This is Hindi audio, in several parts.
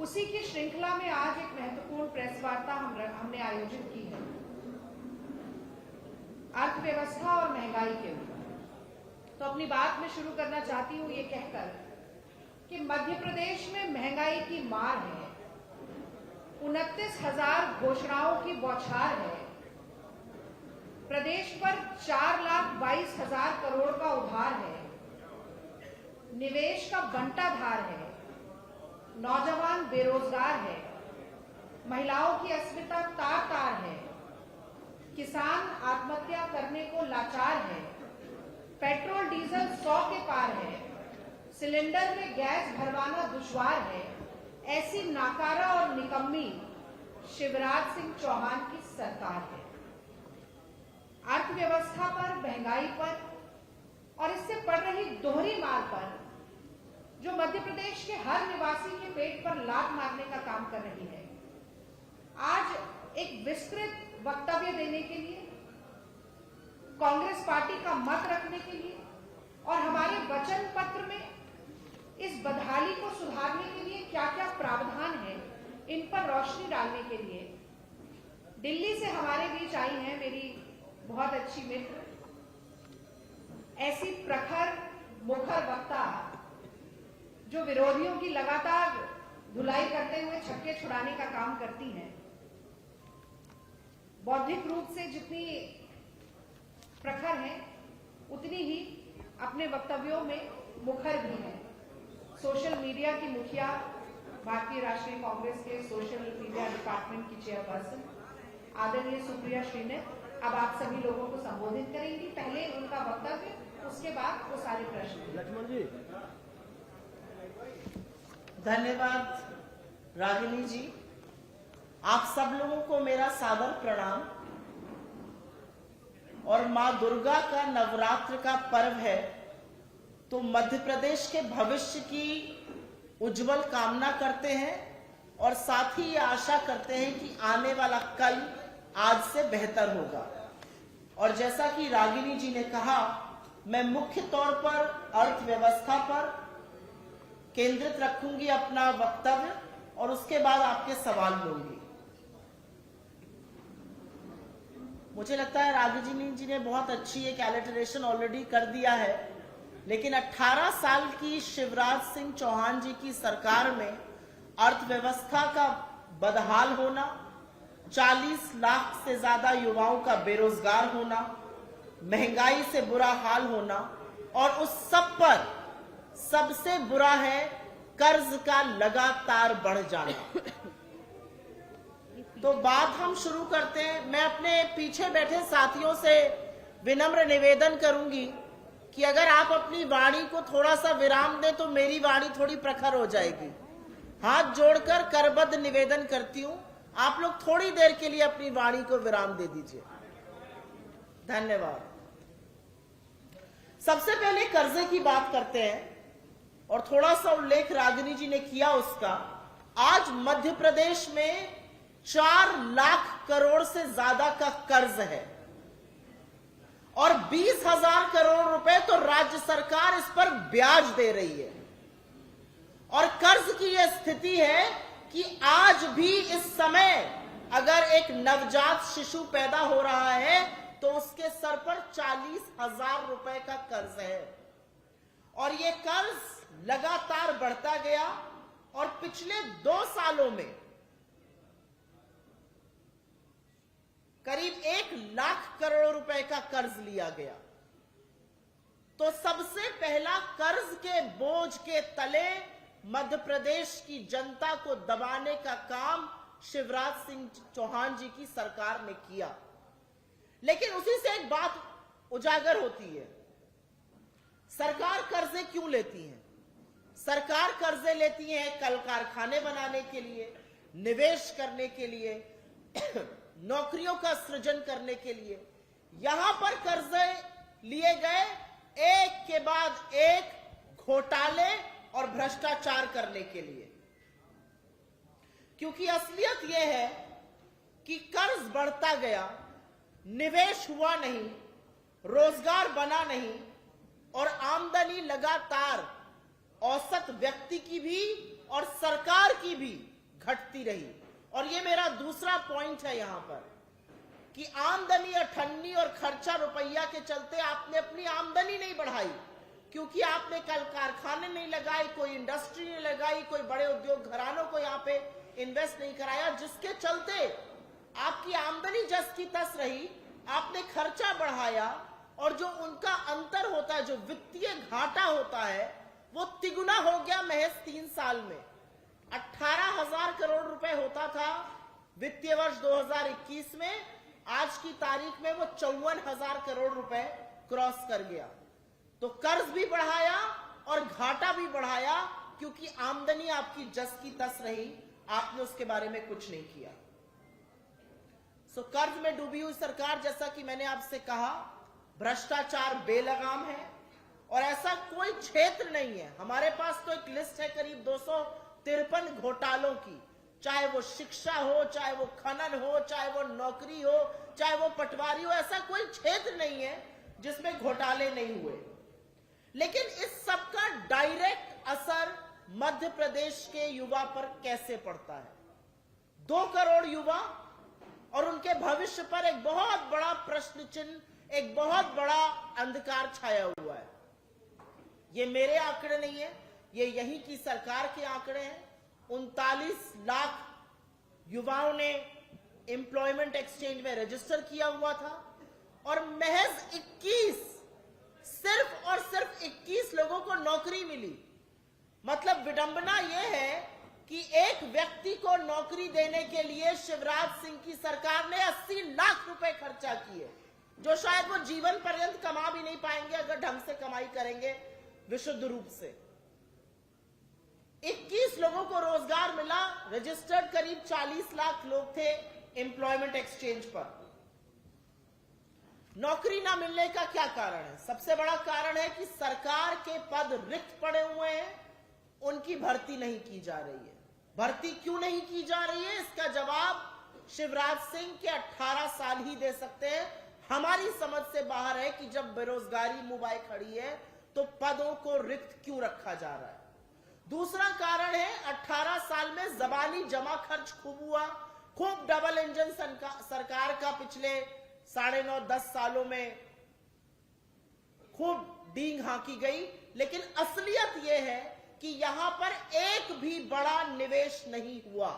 उसी की श्रृंखला में आज एक महत्वपूर्ण प्रेस वार्ता हमने आयोजित की है अर्थव्यवस्था और महंगाई के ऊपर। तो अपनी बात में शुरू करना चाहती हूं ये कहकर कि मध्य प्रदेश में महंगाई की मार है, 29,000 घोषणाओं की बौछार है, प्रदेश पर 4,22,000 करोड़ का उधार है, निवेश का बंटाधार है, नौजवान बेरोजगार है, महिलाओं की अस्मिता तार तार है, किसान आत्महत्या करने को लाचार है, पेट्रोल डीजल 100 के पार है, सिलेंडर में गैस भरवाना दुश्वार है। ऐसी नाकारा और निकम्मी शिवराज सिंह चौहान की सरकार है। अर्थव्यवस्था पर, महंगाई पर और इससे पड़ रही दोहरी मार पर जो मध्य प्रदेश के हर निवासी के पेट पर लात मारने का काम कर रही है, आज एक विस्तृत वक्तव्य देने के लिए, कांग्रेस पार्टी का मत रखने के लिए और हमारे वचन पत्र में इस बदहाली को सुधारने के लिए क्या क्या प्रावधान है, इन पर रोशनी डालने के लिए दिल्ली से हमारे बीच आई हैं मेरी बहुत अच्छी मित्र, ऐसी प्रखर मुखर वक्ता जो विरोधियों की लगातार धुलाई करते हुए छक्के छुड़ाने का काम करती हैं। बौद्धिक रूप से जितनी प्रखर हैं, उतनी ही अपने वक्तव्यों में मुखर भी हैं। सोशल मीडिया की मुखिया, भारतीय राष्ट्रीय कांग्रेस के सोशल मीडिया डिपार्टमेंट की चेयरपर्सन आदरणीय सुप्रिया श्रीनेत अब आप सभी लोगों को संबोधित करेंगी। पहले उनका वक्तव्य, उसके बाद वो सारे प्रश्न। लक्ष्मण जी, धन्यवाद रागिनी जी। आप सब लोगों को मेरा सादर प्रणाम। और मां दुर्गा का नवरात्र का पर्व है, तो मध्य प्रदेश के भविष्य की उज्जवल कामना करते हैं और साथ ही ये आशा करते हैं कि आने वाला कल आज से बेहतर होगा। और जैसा कि रागिनी जी ने कहा, मैं मुख्य तौर पर अर्थव्यवस्था पर केंद्रित रखूंगी अपना वक्तव्य और उसके बाद आपके सवाल लूंगी। मुझे लगता है रागिनी जी ने बहुत अच्छी एक एलिटरेशन ऑलरेडी कर दिया है, लेकिन 18 साल की शिवराज सिंह चौहान जी की सरकार में अर्थव्यवस्था का बदहाल होना, 40 लाख से ज्यादा युवाओं का बेरोजगार होना, महंगाई से बुरा हाल होना और उस सब पर सबसे बुरा है कर्ज का लगातार बढ़ जाना। तो बात हम शुरू करते हैं। मैं अपने पीछे बैठे साथियों से विनम्र निवेदन करूंगी कि अगर आप अपनी वाणी को थोड़ा सा विराम दें तो मेरी वाणी थोड़ी प्रखर हो जाएगी। हाथ जोड़कर करबद्ध निवेदन करती हूं, आप लोग थोड़ी देर के लिए अपनी वाणी को विराम दे दीजिए। धन्यवाद। सबसे पहले कर्जे की बात करते हैं और थोड़ा सा उल्लेख रागिनी जी ने किया उसका। आज मध्य प्रदेश में 4 लाख करोड़ से ज्यादा का कर्ज है और 20,000 करोड़ रुपए तो राज्य सरकार इस पर ब्याज दे रही है। और कर्ज की यह स्थिति है कि आज भी इस समय अगर एक नवजात शिशु पैदा हो रहा है तो उसके सर पर 40,000 रुपए का कर्ज है। और ये कर्ज लगातार बढ़ता गया और पिछले 2 सालों में करीब 1 लाख करोड़ रुपए का कर्ज लिया गया। तो सबसे पहला कर्ज के बोझ के तले मध्य प्रदेश की जनता को दबाने का काम शिवराज सिंह चौहान जी की सरकार ने किया। लेकिन उसी से एक बात उजागर होती है, सरकार कर्जे क्यों लेती है? सरकार कर्जे लेती है कल कारखाने बनाने के लिए, निवेश करने के लिए, नौकरियों का सृजन करने के लिए। यहां पर कर्जे लिए गए एक के बाद एक घोटाले और भ्रष्टाचार करने के लिए, क्योंकि असलियत यह है कि कर्ज बढ़ता गया, निवेश हुआ नहीं, रोजगार बना नहीं और आमदनी लगातार औसत व्यक्ति की भी और सरकार की भी घटती रही। और ये मेरा दूसरा पॉइंट है यहां पर कि आमदनी अठन्नी और खर्चा रुपया के चलते आपने अपनी आमदनी नहीं बढ़ाई, क्योंकि आपने कल कारखाने नहीं लगाए, कोई इंडस्ट्री नहीं लगाई, कोई बड़े उद्योग घरानों को यहां पे इन्वेस्ट नहीं कराया, जिसके चलते आपकी आमदनी जस की तस रही, आपने खर्चा बढ़ाया और जो उनका अंतर होता है, जो वित्तीय घाटा होता है, वो तिगुना हो गया महज 3 साल में। 18,000 करोड़ रुपए होता था वित्तीय वर्ष 2021 में, आज की तारीख में वो 54,000 करोड़ रुपए क्रॉस कर गया। तो कर्ज भी बढ़ाया और घाटा भी बढ़ाया, क्योंकि आमदनी आपकी जस की तस रही, आपने उसके बारे में कुछ नहीं किया। कर्ज में डूबी हुई सरकार, जैसा कि मैंने आपसे कहा, भ्रष्टाचार बेलगाम है और ऐसा कोई क्षेत्र नहीं है। हमारे पास तो एक लिस्ट है करीब 253 घोटालों की, चाहे वो शिक्षा हो, चाहे वो खनन हो, चाहे वो नौकरी हो, चाहे वो पटवारी हो, ऐसा कोई क्षेत्र नहीं है जिसमें घोटाले नहीं हुए। लेकिन इस सब का डायरेक्ट असर मध्य प्रदेश के युवा पर कैसे पड़ता है? 2 करोड़ युवा और उनके भविष्य पर एक बहुत बड़ा प्रश्न चिन्ह, एक बहुत बड़ा अंधकार छाया हुआ है। ये मेरे आंकड़े नहीं है, ये यहीं की सरकार के आंकड़े हैं। 39 लाख युवाओं ने एम्प्लॉयमेंट एक्सचेंज में रजिस्टर किया हुआ था और महज 21, सिर्फ और सिर्फ 21 लोगों को नौकरी मिली। मतलब विडंबना यह है कि एक व्यक्ति को नौकरी देने के लिए शिवराज सिंह की सरकार ने 80 लाख रुपए खर्चा किए, जो शायद वो जीवन पर्यंत कमा भी नहीं पाएंगे अगर ढंग से कमाई करेंगे विशुद्ध रूप से। 21 लोगों को रोजगार मिला, रजिस्टर्ड करीब 40 लाख लोग थे एम्प्लॉयमेंट एक्सचेंज पर। नौकरी ना मिलने का क्या कारण है? सबसे बड़ा कारण है कि सरकार के पद रिक्त पड़े हुए हैं, उनकी भर्ती नहीं की जा रही है। भर्ती क्यों नहीं की जा रही है, इसका जवाब शिवराज सिंह के 18 साल ही दे सकते हैं। हमारी समझ से बाहर है कि जब बेरोजगारी मुंह खड़ी है तो पदों को रिक्त क्यों रखा जा रहा है। दूसरा कारण है 18 साल में जबानी जमा खर्च खूब हुआ, खूब डबल इंजन सरकार का पिछले 9.5-10 सालों में खूब डींग हाँकी गई। लेकिन असलियत यह है कि यहां पर एक भी बड़ा निवेश नहीं हुआ।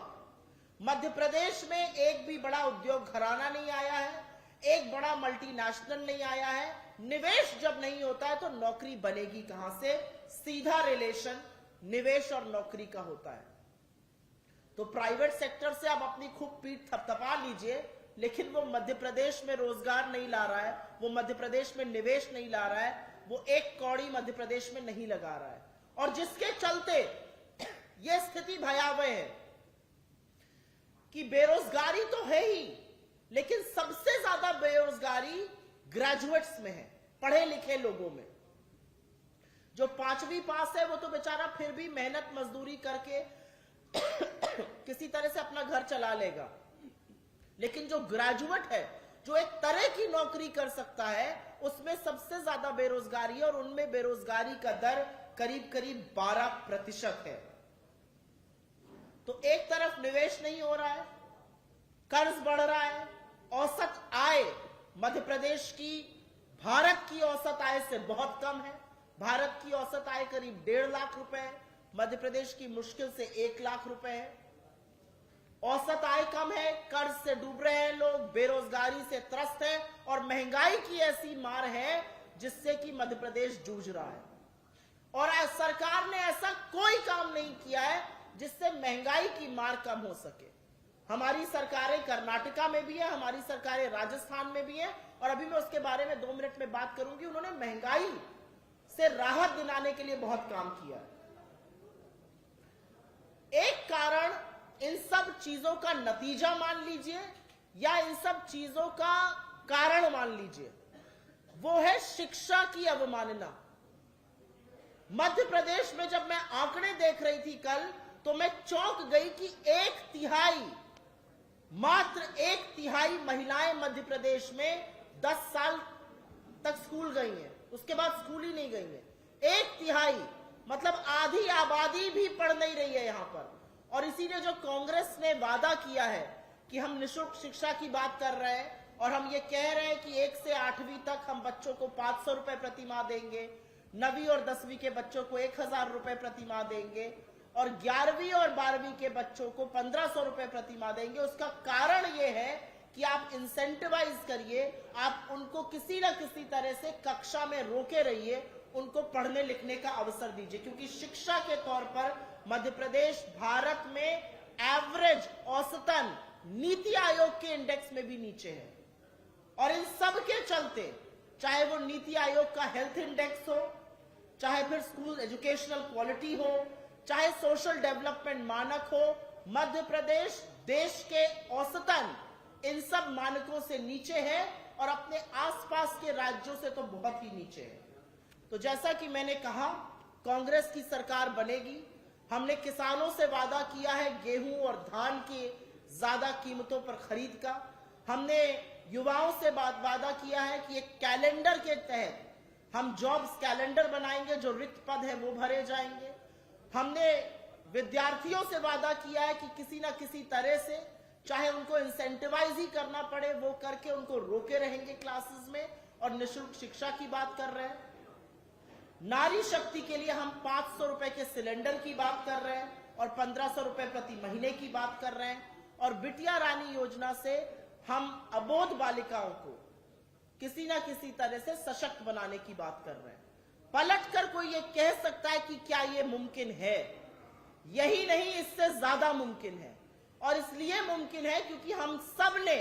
मध्य प्रदेश में एक भी बड़ा उद्योग घराना नहीं आया है, एक बड़ा मल्टीनेशनल नहीं आया है। निवेश जब नहीं होता है तो नौकरी बनेगी कहां से? सीधा रिलेशन निवेश और नौकरी का होता है। तो प्राइवेट सेक्टर से आप अपनी खूब पीठ थपथपा लीजिए, लेकिन वो मध्य प्रदेश में रोजगार नहीं ला रहा है, वो मध्य प्रदेश में निवेश नहीं ला रहा है, वो एक कौड़ी मध्य प्रदेश में नहीं लगा रहा है। और जिसके चलते यह स्थिति भयावह है कि बेरोजगारी तो है ही, लेकिन सबसे ज्यादा बेरोजगारी ग्रेजुएट्स में है, पढ़े लिखे लोगों में। जो 5वीं पास है वो तो बेचारा फिर भी मेहनत मजदूरी करके किसी तरह से अपना घर चला लेगा, लेकिन जो ग्रेजुएट है, जो एक तरह की नौकरी कर सकता है, उसमें सबसे ज्यादा बेरोजगारी है और उनमें बेरोजगारी का दर करीब करीब 12% है। तो एक तरफ निवेश नहीं हो रहा है, कर्ज बढ़ रहा है, औसत आय मध्य प्रदेश की भारत की औसत आय से बहुत कम है। भारत की औसत आय करीब 1.5 लाख रुपए है, मध्य प्रदेश की मुश्किल से 1 लाख रुपए है। औसत आय कम है, कर्ज से डूब रहे हैं लोग, बेरोजगारी से त्रस्त है और महंगाई की ऐसी मार है जिससे कि मध्य प्रदेश जूझ रहा है। और सरकार ने ऐसा कोई काम नहीं किया है जिससे महंगाई की मार कम हो सके। हमारी सरकारें कर्नाटका में भी है, हमारी सरकारें राजस्थान में भी है, और अभी मैं उसके बारे में 2 मिनट में बात करूंगी। उन्होंने महंगाई से राहत दिलाने के लिए बहुत काम किया है। एक कारण इन सब चीजों का नतीजा मान लीजिए या इन सब चीजों का कारण मान लीजिए, वो है शिक्षा की अवमानना। मध्य प्रदेश में जब मैं आंकड़े देख रही थी कल, तो मैं चौंक गई कि 1/3, मात्र 1/3 महिलाएं मध्य प्रदेश में 10 साल तक स्कूल गई हैं, उसके बाद स्कूल ही नहीं गई हैं। 1/3 मतलब आधी आबादी भी पढ़ नहीं रही है यहां पर। और इसीलिए जो कांग्रेस ने वादा किया है कि हम निःशुल्क शिक्षा की बात कर रहे हैं और हम ये कह रहे हैं कि 1 से 8वीं तक हम बच्चों को 500 रुपए प्रति माह देंगे, 9वीं और 10वीं के बच्चों को 1000 रुपए प्रति माह देंगे और 11वीं और 12वीं के बच्चों को 1500 रुपए प्रति माह देंगे। उसका कारण यह है कि आप इंसेंटिवाइज करिए, आप उनको किसी न किसी तरह से कक्षा में रोके रहिए, उनको पढ़ने लिखने का अवसर दीजिए, क्योंकि शिक्षा के तौर पर मध्य प्रदेश भारत में एवरेज औसतन नीति आयोग के इंडेक्स में भी नीचे है। और इन सब के चलते, चाहे वो नीति आयोग का हेल्थ इंडेक्स हो, चाहे फिर स्कूल एजुकेशनल क्वालिटी हो, चाहे सोशल डेवलपमेंट मानक हो, मध्य प्रदेश देश के औसतन इन सब मानकों से नीचे है और अपने आसपास के राज्यों से तो बहुत ही नीचे है। तो जैसा कि मैंने कहा, कांग्रेस की सरकार बनेगी। हमने किसानों से वादा किया है गेहूं और धान की ज्यादा कीमतों पर खरीद का। हमने युवाओं से वादा किया है कि एक कैलेंडर के तहत हम जॉब्स कैलेंडर बनाएंगे, जो रिक्त पद है वो भरे जाएंगे। हमने विद्यार्थियों से वादा किया है कि किसी ना किसी तरह से, चाहे उनको इंसेंटिवाइज ही करना पड़े, वो करके उनको रोके रहेंगे क्लासेस में, और निःशुल्क शिक्षा की बात कर रहे हैं। नारी शक्ति के लिए हम 500 रुपए के सिलेंडर की बात कर रहे हैं और 1500 रुपए प्रति महीने की बात कर रहे हैं। और बिटिया रानी योजना से हम अबोध बालिकाओं को किसी ना किसी तरह से सशक्त बनाने की बात कर रहे हैं। पलटकर कोई ये कह सकता है कि क्या ये मुमकिन है? यही नहीं, इससे ज्यादा मुमकिन है। और इसलिए मुमकिन है क्योंकि हम सब ने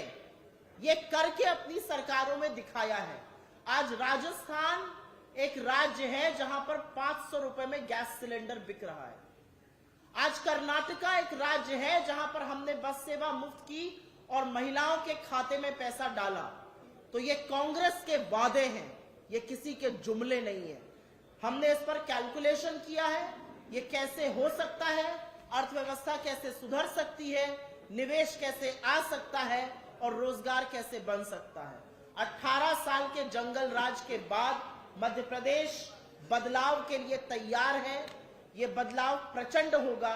ये करके अपनी सरकारों में दिखाया है। आज राजस्थान एक राज्य है जहां पर 500 रुपए में गैस सिलेंडर बिक रहा है। आज कर्नाटका एक राज्य है जहां पर हमने बस सेवा मुफ्त की और महिलाओं के खाते में पैसा डाला। तो ये कांग्रेस के वादे हैं, ये किसी के जुमले नहीं है। हमने इस पर कैलकुलेशन किया है, ये कैसे हो सकता है, अर्थव्यवस्था कैसे सुधर सकती है, निवेश कैसे आ सकता है और रोजगार कैसे बन सकता है। 18 साल के जंगल राज के बाद मध्य प्रदेश बदलाव के लिए तैयार है। ये बदलाव प्रचंड होगा,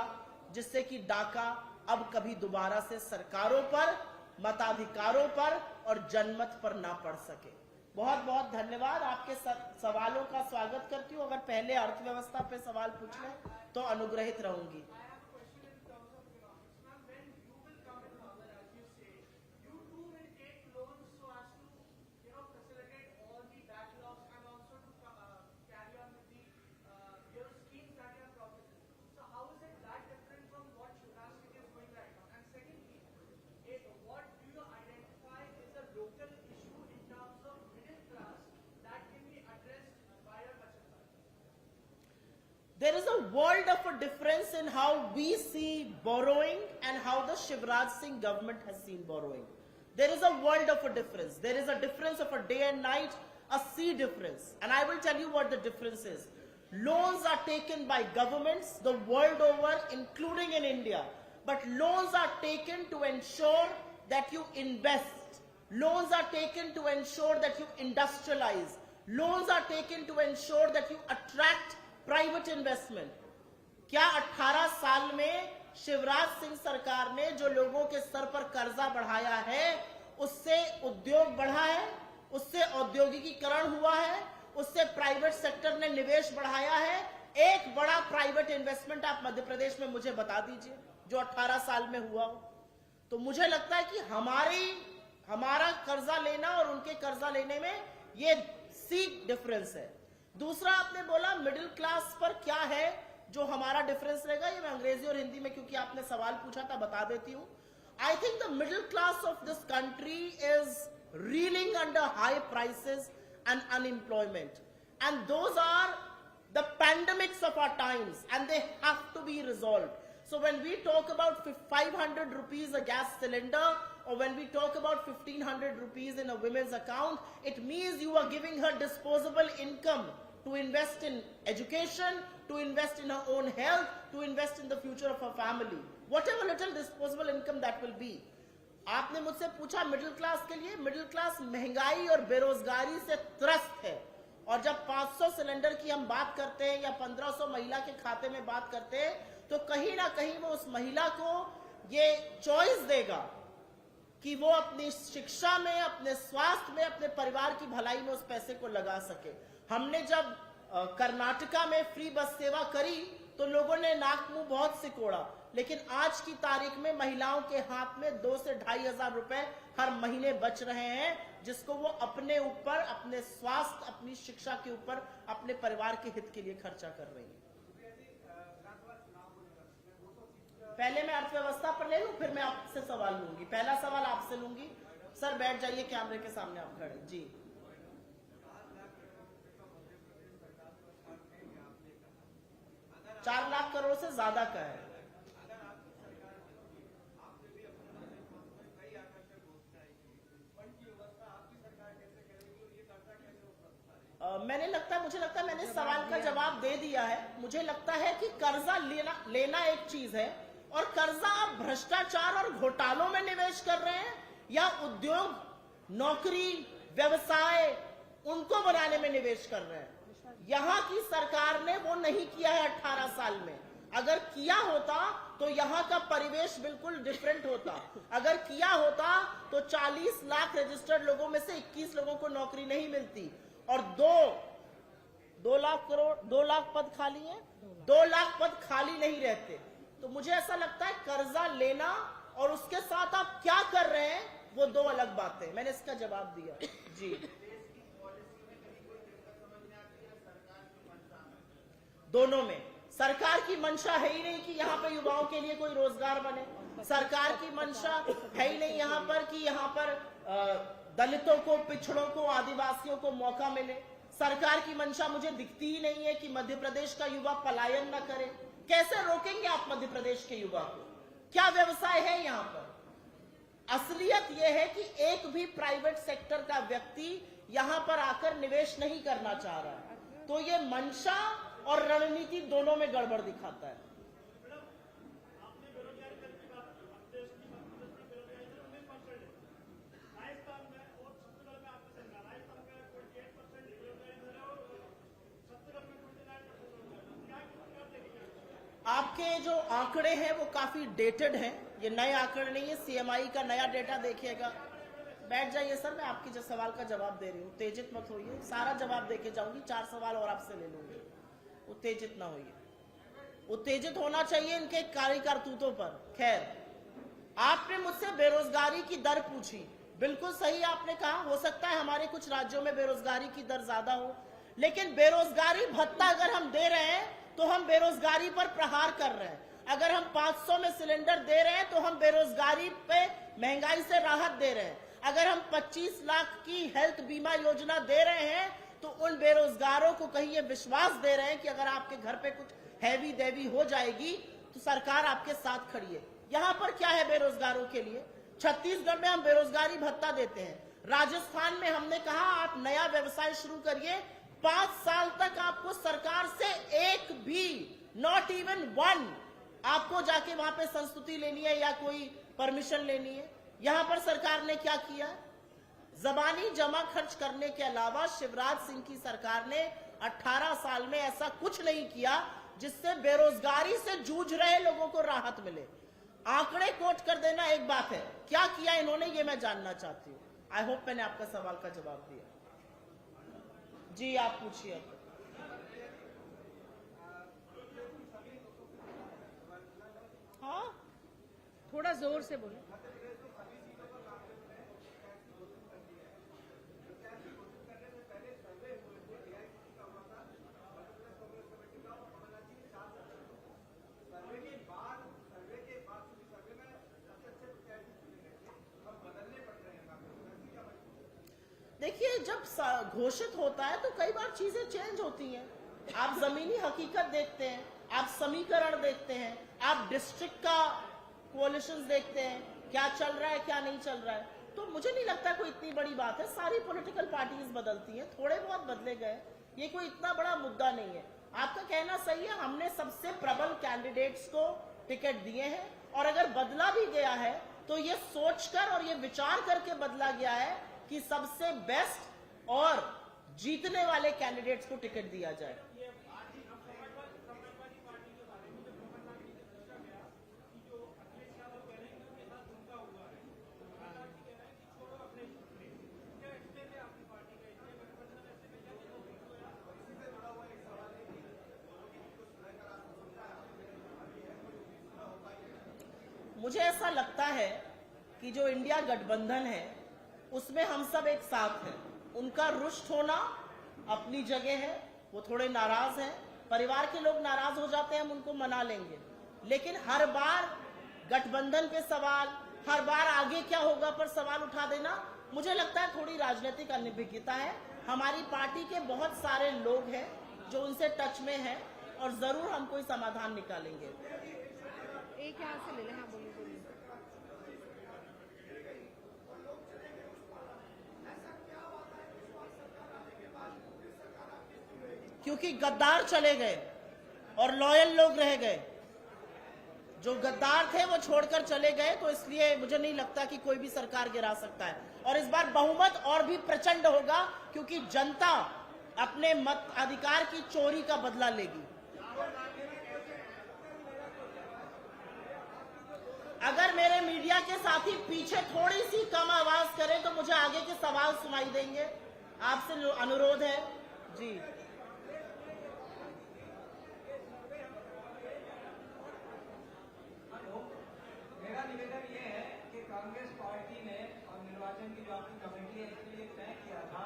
जिससे कि डाका अब कभी दोबारा से सरकारों पर, मताधिकारों पर और जनमत पर ना पड़ सके। बहुत बहुत धन्यवाद। आपके सवालों का स्वागत करती हूँ। अगर पहले अर्थव्यवस्था पे सवाल पूछ लें तो अनुग्रहित रहूंगी। There is a world of a difference in how we see borrowing and how the Shivraj Singh government has seen borrowing. There is a world of a difference. There is a difference of a day and night, a sea difference. And I will tell you what the difference is. Loans are taken by governments the world over, including in India. But loans are taken to ensure that you invest. Loans are taken to ensure that you industrialize. Loans are taken to ensure that you attract private investment. क्या 18 साल में शिवराज सिंह सरकार ने जो लोगों के सर पर कर्जा बढ़ाया है, उससे उद्योग बढ़ा है, उससे औद्योगिकीकरण हुआ है, उससे प्राइवेट सेक्टर ने निवेश बढ़ाया है? एक बड़ा प्राइवेट इन्वेस्टमेंट आप मध्य प्रदेश में मुझे बता दीजिए जो 18 साल में हुआ हो। तो मुझे लगता है कि हमारा कर्जा लेना और उनके कर्जा लेने में ये सी डिफरेंस है। दूसरा, आपने बोला मिडिल क्लास पर क्या है जो हमारा डिफरेंस रहेगा। ये मैं अंग्रेजी और हिंदी में, क्योंकि आपने सवाल पूछा था, बता देती हूं। I think the middle class of this country is reeling under high prices and unemployment, and those are the pandemics of our times and they have to be resolved. So when we talk about 500 rupees a gas cylinder, or when we talk about 1500 rupees in a woman's account, it means you are giving her disposable income to invest in education, to invest in her own health, to invest in the future of her family. Whatever little disposable income that will be. आपने मुझसे पूछा मिडिल क्लास के लिए। मिडिल क्लास महंगाई और बेरोजगारी से त्रस्त है, और जब 500 सिलेंडर की हम बात करते हैं या 1500 महिला के खाते में बात करते हैं, तो कहीं ना कहीं वो उस महिला को ये चॉइस देगा कि वो अपनी शिक्षा में, अपने स्वास्थ्य में, अपने परिवार की भलाई में उस पैसे को लगा सके। हमने जब कर्नाटका में फ्री बस सेवा करी तो लोगों ने नाक मुंह बहुत सिकोड़ा, लेकिन आज की तारीख में महिलाओं के हाथ में 2 से 2,500 रुपए हर महीने बच रहे हैं, जिसको वो अपने ऊपर, अपने स्वास्थ्य, अपनी शिक्षा के ऊपर, अपने परिवार के हित के लिए खर्चा कर रही है। पहले मैं अर्थव्यवस्था पर ले लूं, फिर मैं आपसे सवाल लूंगी। पहला सवाल आपसे लूंगी। सर बैठ जाइए, कैमरे के सामने आप खड़े। जी, ₹4 लाख करोड़ से ज्यादा का है। मुझे लगता है मैंने सवाल का जवाब दे दिया है। मुझे लगता है कि कर्जा लेना एक चीज है, और कर्जा आप भ्रष्टाचार और घोटालों में निवेश कर रहे हैं या उद्योग, नौकरी, व्यवसाय उनको बनाने में निवेश कर रहे हैं। यहां की सरकार ने वो नहीं किया है 18 साल में। अगर किया होता तो यहां का परिवेश बिल्कुल डिफरेंट होता। अगर किया होता तो 40 लाख रजिस्टर्ड लोगों में से 21 लोगों को नौकरी नहीं मिलती, और 2 लाख करोड़, 2 लाख पद खाली हैं, 2 लाख पद खाली नहीं रहते। तो मुझे ऐसा लगता है कर्जा लेना और उसके साथ आप क्या कर रहे हैं वो 2 अलग बातें। मैंने इसका जवाब दिया। जी, दोनों में सरकार की मंशा है ही नहीं कि यहाँ पे युवाओं के लिए कोई रोजगार बने। सरकार की मंशा है ही नहीं यहाँ पर कि यहाँ पर दलितों को, पिछड़ों को, आदिवासियों को मौका मिले। सरकार की मंशा मुझे दिखती ही नहीं है कि मध्य प्रदेश का युवा पलायन न करे। कैसे रोकेंगे आप मध्य प्रदेश के युवा को? क्या व्यवसाय है यहाँ पर? असलियत यह है कि एक भी प्राइवेट सेक्टर का व्यक्ति यहाँ पर आकर निवेश नहीं करना चाह रहा है। तो ये मंशा और रणनीति दोनों में गड़बड़ दिखाता है। आपके जो आंकड़े हैं वो काफी डेटेड हैं, ये नए आंकड़े नहीं है। सीएमआई का नया डेटा देखिएगा। बैठ जाइए सर, मैं आपके जो सवाल का जवाब दे रही हूँ, उत्तेजित मत होइए। सारा जवाब देके जाऊंगी, 4 सवाल और आपसे ले लूंगी। उत्तेजित ना होइए। उत्तेजित होना चाहिए इनके कार्यकर्तृत्वों पर। खैर, आपने मुझसे बेरोजगारी की दर पूछी। बिल्कुल सही आपने कहा, हो सकता है हमारे कुछ राज्यों में बेरोजगारी की दर ज्यादा हो, लेकिन बेरोजगारी भत्ता अगर हम दे रहे हैं तो हम बेरोजगारी पर प्रहार कर रहे हैं। अगर हम 500 में सिलेंडर दे रहे हैं तो हम बेरोजगारी पे, महंगाई से राहत दे रहे हैं। अगर हम 25 लाख की हेल्थ बीमा योजना दे रहे हैं तो उन बेरोजगारों को कहीं ये विश्वास दे रहे हैं कि अगर आपके घर पे कुछ हैवी देवी हो जाएगी तो सरकार आपके साथ खड़ी है। यहां पर क्या है बेरोजगारों के लिए? छत्तीसगढ़ में हम बेरोजगारी भत्ता देते हैं। राजस्थान में हमने कहा आप नया व्यवसाय शुरू करिए, 5 साल तक आपको सरकार से एक भी, नॉट इवन 1, आपको जाके वहां पे संस्तुति लेनी है या कोई परमिशन लेनी है। यहां पर सरकार ने क्या किया? जबानी जमा खर्च करने के अलावा शिवराज सिंह की सरकार ने 18 साल में ऐसा कुछ नहीं किया जिससे बेरोजगारी से जूझ रहे लोगों को राहत मिले। आंकड़े कोट कर देना एक बात है, क्या किया इन्होंने ये मैं जानना चाहती हूँ। आई होप मैंने आपका सवाल का जवाब दिया। जी आप पूछिए। हाँ, थोड़ा जोर से बोलो। देखिए, जब घोषित होता है तो कई बार चीजें चेंज होती हैं। आप जमीनी हकीकत देखते हैं, आप समीकरण देखते हैं, आप डिस्ट्रिक्ट का कोalitions देखते हैं, क्या चल रहा है क्या नहीं चल रहा है। तो मुझे नहीं लगता कोई इतनी बड़ी बात है। सारी पॉलिटिकल पार्टीज बदलती हैं, थोड़े बहुत बदले गए, ये कोई इतना बड़ा मुद्दा नहीं है। आपका कहना सही है, हमने सबसे प्रबल कैंडिडेट्स को टिकट दिए हैं, और अगर बदला भी गया है तो ये सोचकर और ये विचार करके बदला गया है कि सबसे बेस्ट और जीतने वाले कैंडिडेट्स को टिकट दिया जाए। मुझे ऐसा लगता है कि जो इंडिया गठबंधन है उसमें हम सब एक साथ हैं। उनका रुष्ट होना अपनी जगह है, वो थोड़े नाराज हैं, परिवार के लोग नाराज हो जाते हैं, हम उनको मना लेंगे। लेकिन हर बार गठबंधन पे सवाल, हर बार आगे क्या होगा पर सवाल उठा देना, मुझे लगता है थोड़ी राजनीतिक अनिभिज्ञता है। हमारी पार्टी के बहुत सारे लोग हैं जो उनसे टच में हैं और जरूर हम कोई समाधान निकालेंगे। एक यहाँ से ले लें। हाँ, बोलिए बोलिए। क्योंकि गद्दार चले गए और लॉयल लोग रह गए। जो गद्दार थे वो छोड़कर चले गए, तो इसलिए मुझे नहीं लगता कि कोई भी सरकार गिरा सकता है। और इस बार बहुमत और भी प्रचंड होगा क्योंकि जनता अपने मत अधिकार की चोरी का बदला लेगी। अगर मेरे मीडिया के साथी पीछे थोड़ी सी कम आवाज करें तो मुझे आगे के सवाल सुनाई देंगे। आपसे अनुरोध है जी। मेरा निवेदन ये है कि कांग्रेस पार्टी ने और निर्वाचन की जो आपकी कमेटी है इसके लिए तय किया था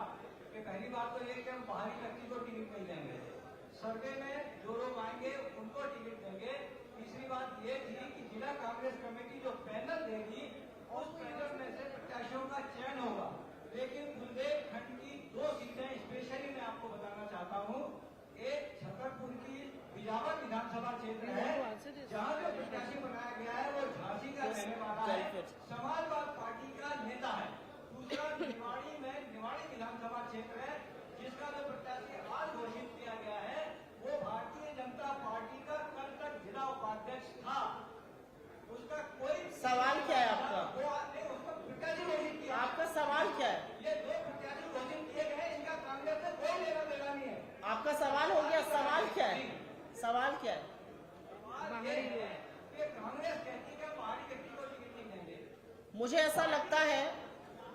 कि पहली बात तो ये कि हम बाहरी व्यक्ति को टिकट नहीं देंगे, सर्वे में जो लोग आएंगे उनको टिकट देंगे। तीसरी बात ये थी कि जिला कांग्रेस कमेटी जो पैनल देगी उस पैनल में से प्रत्याशियों का चयन होगा। लेकिन बुंदेलखंड की 2 सीटें स्पेशली मैं आपको बताना चाहता हूँ। एक छतरपुर की बिजावर विधानसभा क्षेत्र है जहाँ जो प्रत्याशी बनाया गया है वो झांसी का रहने वाला है, समाजवाद पार्टी का नेता है। दूसरा निवाड़ी में निवाड़ी विधानसभा क्षेत्र है जिसका जो प्रत्याशी आज घोषित किया गया है वो भारतीय जनता पार्टी का कल तक जिला उपाध्यक्ष था। उसका कोई सवाल क्या है आपका? वो आपने उसको प्रत्याशी घोषित किया। आपका सवाल क्या है? ये 2 प्रत्याशी घोषित किए गए, इनका कांग्रेस से कोई लेना देना नहीं है। आपका सवाल हो गया। सवाल क्या है? सवाल क्या है? कांग्रेस कहती है बाहरी व्यक्ति को टिकट नहीं देंगे। मुझे ऐसा लगता है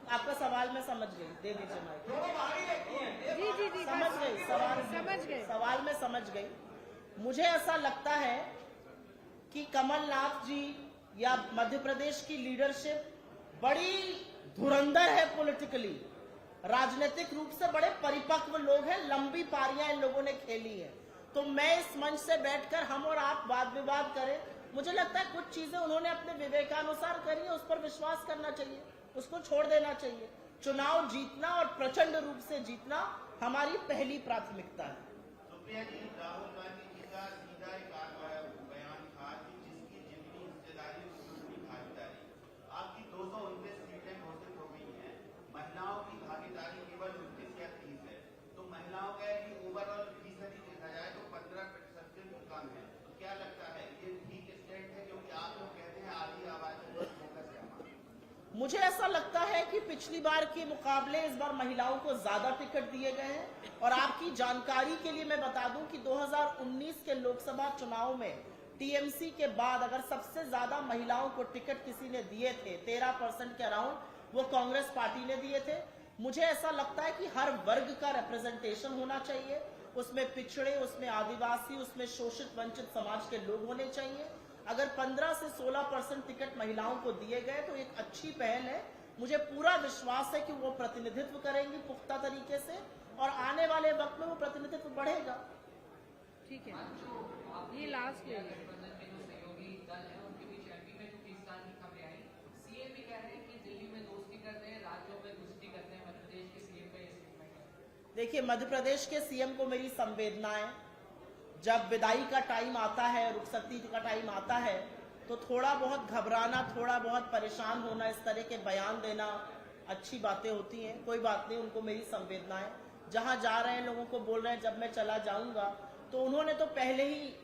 आपका सवाल मैं समझ गई, दे दीजिए माइक। दोनों बाहरी व्यक्ति हैं। जी जी जी, समझ गई सवाल, समझ गए। सवाल में समझ गई। मुझे ऐसा लगता है कि कमलनाथ जी या मध्य प्रदेश की लीडरशिप बड़ी धुरंधर है पॉलिटिकली, राजनीतिक रूप से बड़े परिपक्व लोग हैं, लंबी पारियां इन लोगों ने खेली है। तो मैं इस मंच से बैठकर हम और आप वाद विवाद करें, मुझे लगता है कुछ चीजें उन्होंने अपने विवेकानुसार करी है, उस पर विश्वास करना चाहिए, उसको छोड़ देना चाहिए। चुनाव जीतना और प्रचंड रूप से जीतना हमारी पहली प्राथमिकता है। सुप्रिया जी, राहुल गांधी जी का सीधा एक बयान था कि जिसकी जितनी हिस्सेदारी उसकी भागीदारी। आपकी 229 सीटें घोषित हो गई हैं, महिलाओं की भागीदारी केवल 29 या 30 है, तो महिलाओं का यदि ओवरऑल फीसदी देखा जाए तो 15% से भी कम है। तो क्या लगता है ये ठीक स्टैंड है? क्योंकि आप लोग कहते हैं आधी आबादी पर फोकस है हमारा। मुझे ऐसा लगता है कि पिछली बार के मुकाबले इस बार महिलाओं को ज्यादा टिकट दिए गए हैं। और आपकी जानकारी के लिए मैं बता दूं कि 2019 के लोकसभा चुनाव में टीएमसी के बाद अगर सबसे ज्यादा महिलाओं को टिकट किसी ने दिए थे, 13% के अराउंड, वो कांग्रेस पार्टी ने दिए थे। मुझे ऐसा लगता है कि हर वर्ग का रिप्रेजेंटेशन होना चाहिए, उसमें पिछड़े, उसमें आदिवासी, उसमें शोषित वंचित समाज के लोग होने चाहिए। अगर 15 से 16% टिकट महिलाओं को दिए गए तो एक अच्छी पहल है। मुझे पूरा विश्वास है कि वो प्रतिनिधित्व करेंगी पुख्ता तरीके से और आने वाले वक्त में वो प्रतिनिधित्व बढ़ेगा। ठीक है, ये लास्ट है। सहयोगी दल है उनके बीच एमपी में जो इस साल की खबरें आई, सीएम भी कह रहे हैं कि दिल्ली में दोस्ती करते हैं, राज्यों में दोस्ती करते हैं, मध्य प्रदेश के सीएम का ये स्टेटमेंट है। देखिए, मध्य प्रदेश के सीएम को मेरी संवेदनाएं, जब विदाई का टाइम आता है, रुखसती का टाइम आता है, तो थोड़ा बहुत घबराना, थोड़ा बहुत परेशान होना, इस तरह के बयान देना अच्छी बातें होती हैं। कोई बात नहीं, उनको मेरी संवेदनाएं। जहां जा रहे हैं लोगों को बोल रहे हैं जब मैं चला जाऊंगा, तो उन्होंने तो पहले ही